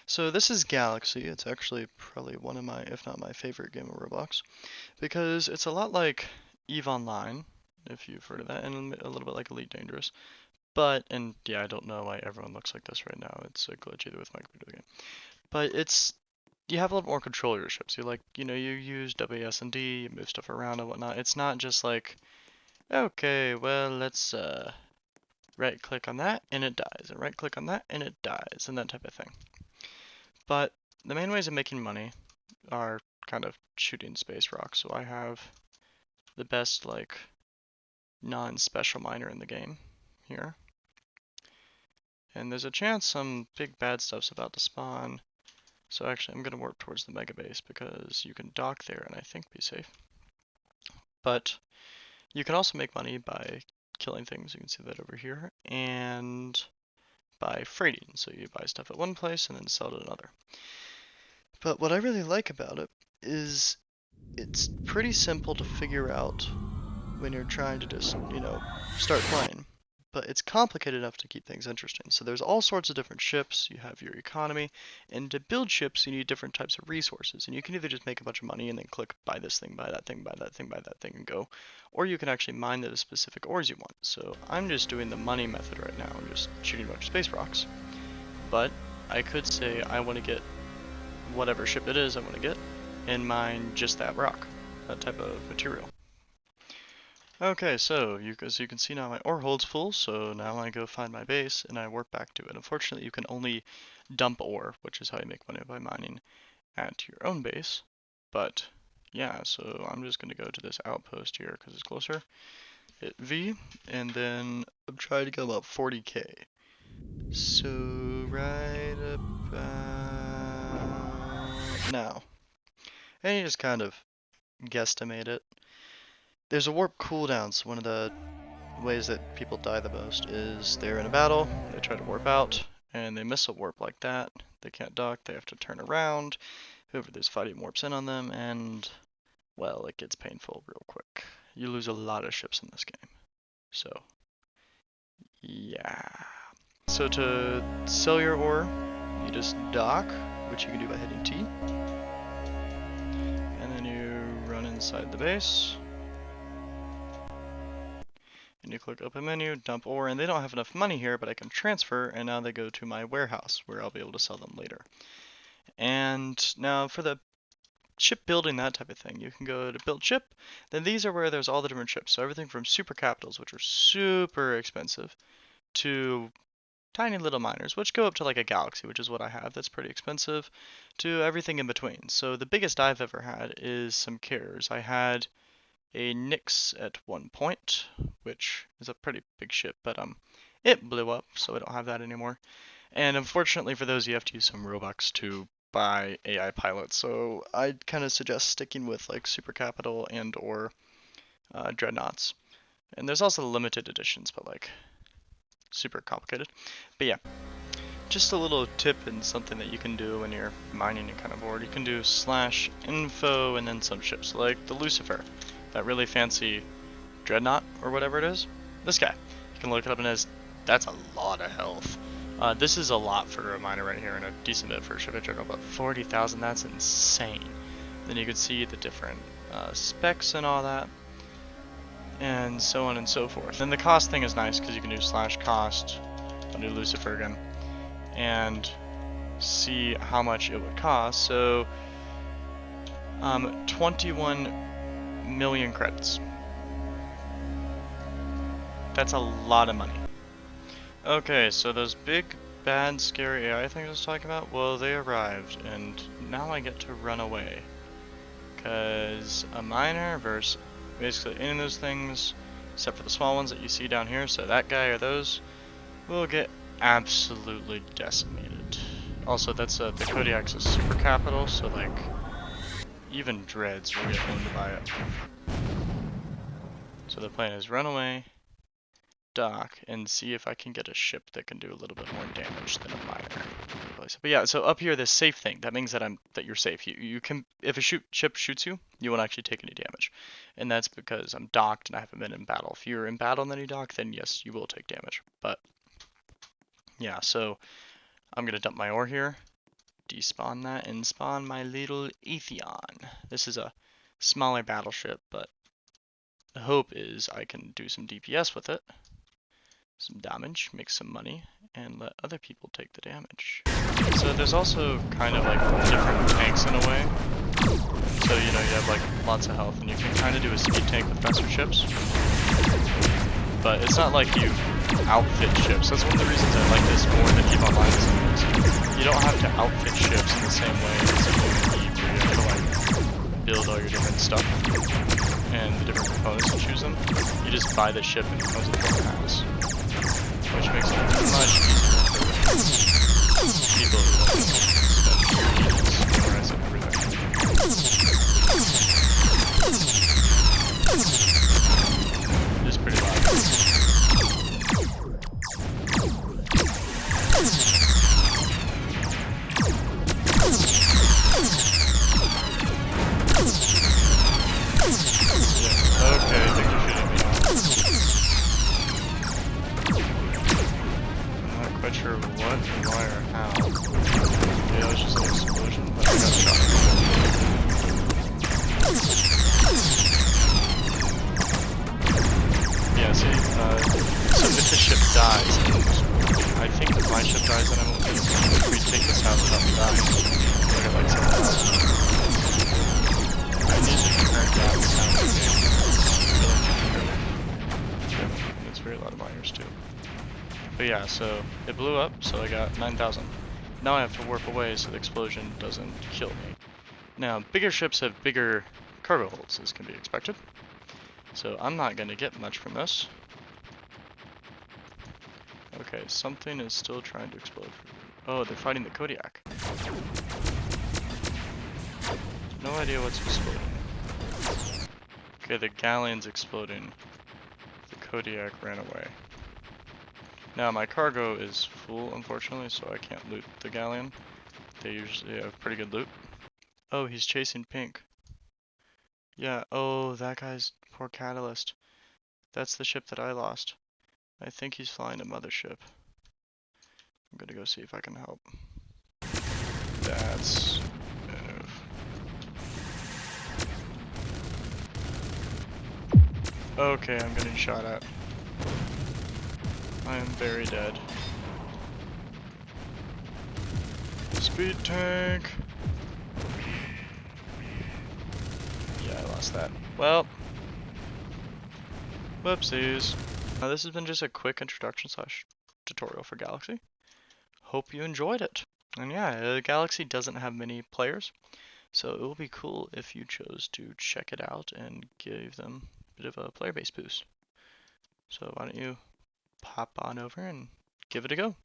So this is Galaxy. It's actually probably one of my, if not my favorite game of Roblox, because it's a lot like EVE Online, if you've heard of that, and a little bit like Elite Dangerous. But, and yeah, I don't know why everyone looks like this right now. It's a glitch either with my computer game. But you have a little more control of your ships. You use WASD, you move stuff around and whatnot. It's not just like, okay, well, let's right click on that and it dies, and right click on that and it dies, and that type of thing. But the main ways of making money are kind of shooting space rocks. So I have the best like non-special miner in the game here. And there's a chance some big bad stuff's about to spawn. So actually I'm gonna warp towards the mega base because you can dock there and I think be safe. But you can also make money by killing things. You can see that over here. And by freighting. So you buy stuff at one place and then sell it at another. But what I really like about it is it's pretty simple to figure out when you're trying to just, start playing. But it's complicated enough to keep things interesting. So there's all sorts of different ships, you have your economy, and to build ships you need different types of resources. And you can either just make a bunch of money and then click buy this thing, buy that thing, buy that thing, buy that thing, and go. Or you can actually mine the specific ores you want. So I'm just doing the money method right now and just shooting a bunch of space rocks. But I could say I want to get whatever ship it is I want to get and mine just that rock, that type of material. Okay, so as you can see now my ore hold's full, so now I go find my base and I warp back to it. Unfortunately, you can only dump ore, which is how you make money by mining at your own base. But yeah, so I'm just going to go to this outpost here because it's closer. Hit V, and then I'm trying to get about 40k. So right about now. And you just kind of guesstimate it. There's a warp cooldown, so one of the ways that people die the most is they're in a battle, they try to warp out, and they miss a warp like that. They can't dock, they have to turn around. Whoever there's fighting warps in on them, and, well, it gets painful real quick. You lose a lot of ships in this game. So, yeah. So to sell your ore, you just dock, which you can do by hitting T. And then you run inside the base. And you click open menu, dump ore, and they don't have enough money here, but I can transfer, and now they go to my warehouse where I'll be able to sell them later. And now for the ship building, that type of thing, you can go to build ship. Then these are where there's all the different ships. So everything from super capitals, which are super expensive, to tiny little miners, which go up to like a galaxy, which is what I have, that's pretty expensive, to everything in between. So the biggest I've ever had is some carriers. I had a Nyx at one point, which is a pretty big ship, but it blew up, so I don't have that anymore. And unfortunately for those, you have to use some Robux to buy AI pilots. So I'd kind of suggest sticking with like Super Capital and or Dreadnoughts. And there's also limited editions, but like super complicated. But yeah, just a little tip and something that you can do when you're mining and kind of bored. You can do /info and then some ships, like the Lucifer, that really fancy Dreadnought or whatever it is. This guy, you can look it up and that's a lot of health. This is a lot for a miner right here and a decent bit for a ship in general, but 40,000, that's insane. Then you can see the different specs and all that, and so on and so forth. And the cost thing is nice because you can do /cost, I'll do Lucifer again, and see how much it would cost. So 21 million credits. That's a lot of money. Okay, so those big, bad, scary AI things I was talking about, well, they arrived, and now I get to run away. Because a miner versus basically any of those things, except for the small ones that you see down here, so that guy or those, will get absolutely decimated. Also, that's the Kodiak's a super capital, so like, even dreads will get owned by it. So the plan is run away, dock, and see if I can get a ship that can do a little bit more damage than a miner. But yeah, so up here, this safe thing, that means that you're safe. You can, if a ship shoots you, you won't actually take any damage. And that's because I'm docked and I haven't been in battle. If you're in battle and then you dock, then yes, you will take damage. But yeah, so I'm gonna dump my ore here. despawn that and spawn my little Atheon. This is a smaller battleship, but the hope is I can do some DPS with it, some damage, make some money, and let other people take the damage. So there's also kind of like different tanks in a way. So you have like lots of health, and you can kind of do a speed tank with faster ships. But it's not like you outfit ships. That's one of the reasons I like this more than EVE Online is you don't have to outfit ships in the same way as you do in EVE, where you have to like build all your different stuff and the different components to choose them. You just buy the ship and it comes with one pass, which makes it much easier for people who want to spend memorizing everything. It's pretty loud. Okay, I think you're shooting me off. I'm not quite sure what, why, or how. Okay, that was just an explosion, but I got shot. Yeah, see, so if the ship dies, and I think if my ship dies, then I won't be able to retake this house without me dying. I got like something else. I need to turn down the sound of the game. It's very loud in my ears too. But yeah, so it blew up, so I got 9,000. Now I have to warp away so the explosion doesn't kill me. Now, bigger ships have bigger cargo holds, as can be expected. So I'm not going to get much from this. Okay, something is still trying to explode. Oh, they're fighting the Kodiak. No idea what's exploding. Okay, the galleon's exploding. The Kodiak ran away. Now my cargo is full, unfortunately, so I can't loot the galleon. They usually have pretty good loot. Oh, he's chasing Pink. Yeah, oh, that guy's poor Catalyst. That's the ship that I lost. I think he's flying a mothership. I'm gonna go see if I can help. That's... Okay, I'm getting shot at. I am very dead. Speed tank! Yeah, I lost that. Well, whoopsies. Now this has been just a quick introduction / tutorial for Galaxy. Hope you enjoyed it. And yeah, Galaxy doesn't have many players, so it will be cool if you chose to check it out and give them a bit of a player base boost. So why don't you pop on over and give it a go.